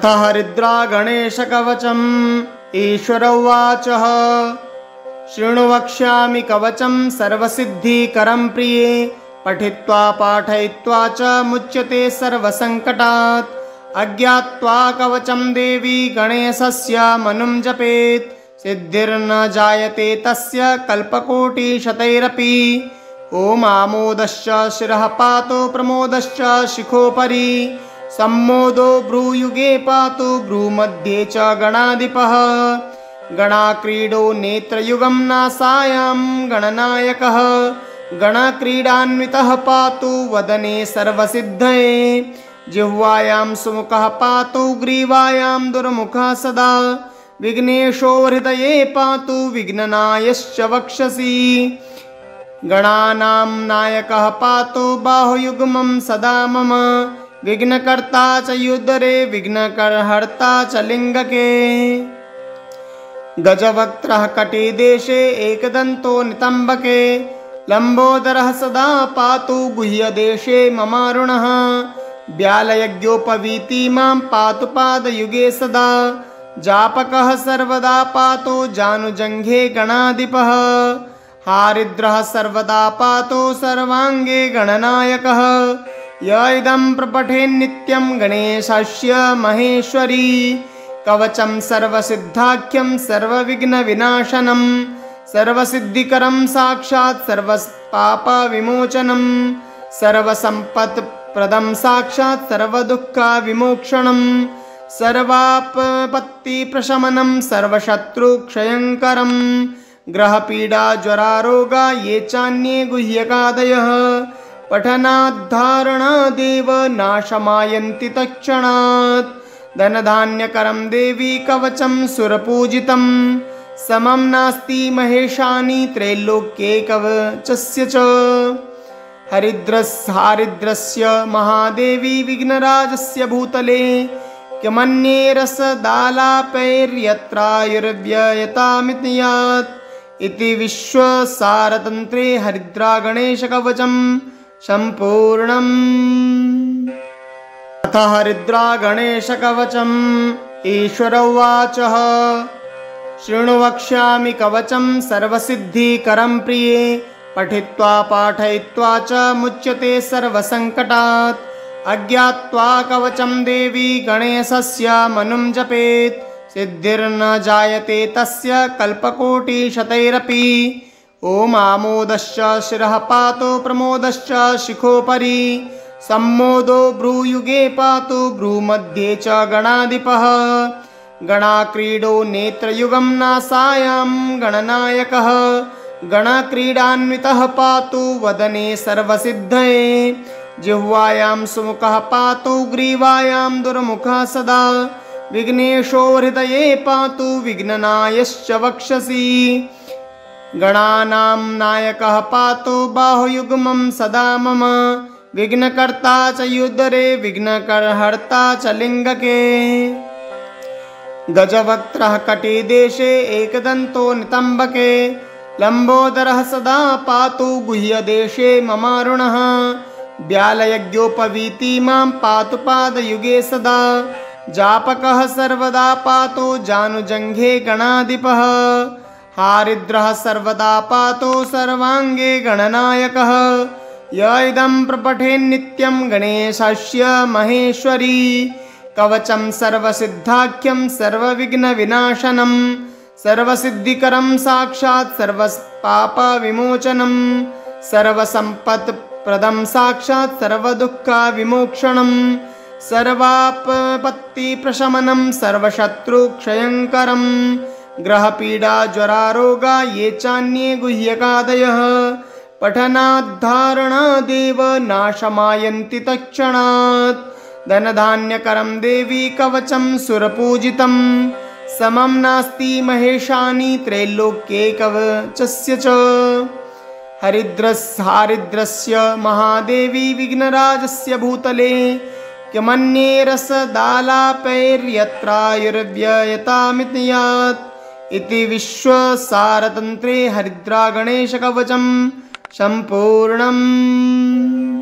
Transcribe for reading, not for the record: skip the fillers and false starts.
अथ हरिद्रा गणेशकवचम्। ईश्वर उवाच शृणु वक्ष्यामि कवचं सर्वसिद्धिकरं प्रिये। पठित्वा पाठयित्वा च मुच्यते सर्वसङ्कटात्। अज्ञात्वा कवचं देवी गणेशस्य मनुं जपेत्। सिद्धिर्न जायते तस्य कल्पकोटिशतैरपि। ॐ आमोदश्च शिरः पातु प्रमोदश्च शिखोपरि। सम्मोदो भ्रूयुगे पातु भ्रूमध्ये च गणाधिपः। गणाक्रीडो नेत्रयुगं नासायां गणनायकः। गणक्रीडान्वितः पातु वदने सर्वसिद्धये। जिह्वायां सुमुखः पातु ग्रीवायां दुर्मुखः सदा। विघ्नेशो हृदये पातु विघ्ननायश्च वक्षसि। गणानां नायकः पातु बाहुयुग्मं सदा मम। विघ्नकर्ता च युद्धरे विघ्नहर्ता च लिङ्गके। गजवक्त्रः कटिदेशे एकदन्तो नितम्बके। लम्बोदरः सदा पातु गुह्यदेशे ममारुणः। व्यालयज्ञोपवीति मां पातु पादयुगे सदा। जापकः सर्वदा पातु जानुजङ्घे गणाधिपः। हारिद्रः सर्वदा पातु सर्वाङ्गे गणनायकः। य इदं प्रपठेन्नित्यं गणेशस्य महेश्वरी। कवचं सर्वसिद्धाख्यं सर्वविघ्नविनाशनं। सर्वसिद्धिकरं साक्षात् सर्वपापविमोचनं। सर्वसम्पत्प्रदं साक्षात् सर्वदुःखविमोक्षणं। सर्वापत्तिप्रशमनं सर्वशत्रुक्षयङ्करं। ग्रहपीडा ज्वरारोगा ये चान्ये गुह्यकादयः। पठनाद्धारणादेव नाशमायन्ति तत्क्षणात्। धनधान्यकरं देवी कवचं सुरपूजितं। समं नास्ति महेशानि त्रैलोक्ये कवचस्य च। हारिद्रस्य महादेवी विघ्नराजस्य भूतले। किमन्ये रसदालापैर्यत्रायुर्व्ययतामिति यात्। इति विश्वसारतन्त्रे हरिद्रा गणेशकवचं सम्पूर्णम्। अथ हरिद्रा गणेशकवचम्। ईश्वर उवाच शृणु वक्ष्यामि कवचं सर्वसिद्धिकरं प्रिये। पठित्वा पाठयित्वा च मुच्यते सर्वसङ्कटात्। अज्ञात्वा कवचं देवी गणेशस्य मनुं जपेत्। सिद्धिर्न जायते तस्य कल्पकोटिशतैरपि। ॐ आमोदश्च शिरः पातु प्रमोदश्च शिखोपरि। सम्मोदो भ्रूयुगे पातु भ्रूमध्ये च गणाधिपः। गणाक्रीडो नेत्रयुगं नासायां गणनायकः। गणक्रीडान्वितः पातु वदने सर्वसिद्धये। जिह्वायां सुमुखः पातु ग्रीवायां दुर्मुखः सदा। विघ्नेशो हृदये पातु विघ्ननायश्च वक्षसि। गणानां नायकः पातु बाहुयुग्मं सदा मम। विघ्नकर्ता च युद्धरे विघ्नहर्ता च लिङ्गके। गजवक्त्रः कटिदेशे एकदन्तो नितम्बके। लम्बोदरः सदा पातु गुह्यदेशे ममारुणः। व्यालयज्ञोपवीति मां पातु पादयुगे सदा। जापकः सर्वदा पातु जानुजङ्घे गणाधिपः। हारिद्रः सर्वदा पातु सर्वाङ्गे गणनायकः। य इदं प्रपठेन्नित्यं गणेशस्य महेश्वरी। कवचं सर्वसिद्धाख्यं सर्वविघ्नविनाशनं। सर्वसिद्धिकरं साक्षात् सर्वपापविमोचनं। सर्वसम्पत्प्रदं साक्षात् सर्वदुःखविमोक्षणं। सर्वापत्तिप्रशमनं सर्वशत्रुक्षयङ्करं। ग्रहपीडा ज्वरारोगा ये चान्ये गुह्यकादयः। पठनाद्धारणादेव नाशमायन्ति तत्क्षणात्। धनधान्यकरं देवी कवचं सुरपूजितं। समं नास्ति महेशानि त्रैलोक्ये कवचस्य च। हारिद्रस्य महादेवी विघ्नराजस्य भूतले। किमन्ये रसदालापैर्यत्रायुर्व्ययतामिति यात्। इति विश्वसारतन्त्रे हरिद्रा गणेशकवचं सम्पूर्णम्।